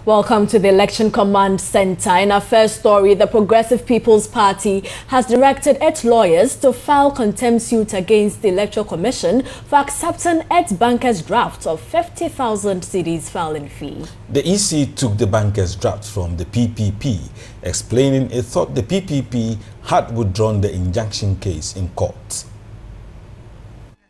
Welcome to the Election Command Center. In our first story, the Progressive People's Party has directed its lawyers to file contempt suit against the Electoral Commission for accepting its banker's draft of 50,000 cedis filing fee. The EC took the banker's draft from the PPP, explaining it thought the PPP had withdrawn the injunction case in court.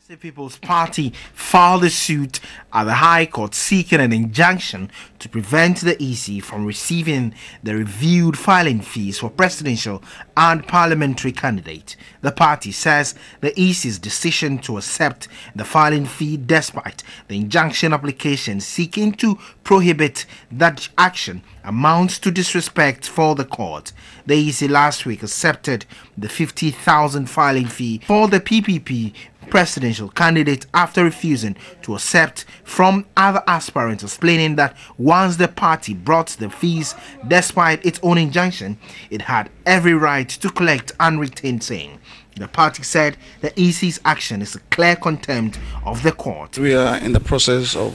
The People's Party filed a suit at the High Court seeking an injunction to prevent the EC from receiving the reviewed filing fees for presidential and parliamentary candidates. The party says the EC's decision to accept the filing fee despite the injunction application seeking to prohibit that action amounts to disrespect for the court. The EC last week accepted the 50,000 filing fee for the PPP presidential candidate after refusing to accept from other aspirants, explaining that once the party brought the fees despite its own injunction, it had every right to collect and retain same. The party said the EC's action is a clear contempt of the court. We are in the process of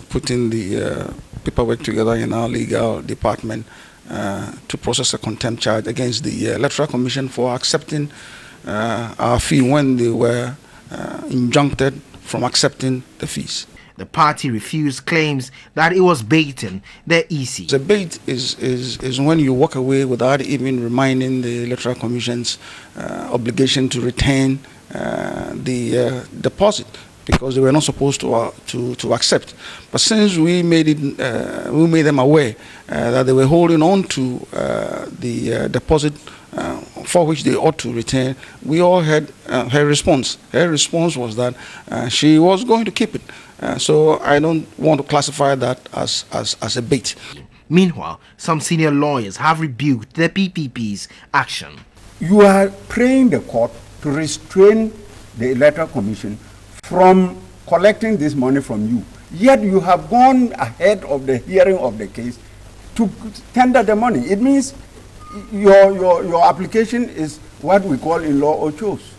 putting the paperwork together in our legal department to process a contempt charge against the Electoral Commission for accepting our fee when they were injuncted from accepting the fees. The party refused claims that it was baiting the EC. The bait is when you walk away without even reminding the Electoral Commission's obligation to retain the deposit, because they were not supposed to accept. But since we made them aware that they were holding on to the deposit for which they ought to retain, we all heard her response. Her response was that she was going to keep it. So I don't want to classify that as a bait. Meanwhile, some senior lawyers have rebuked the PPP's action. You are praying the court to restrain the Electoral Commission from collecting this money from you. Yet you have gone ahead of the hearing of the case to tender the money. It means your application is what we call in law ochos.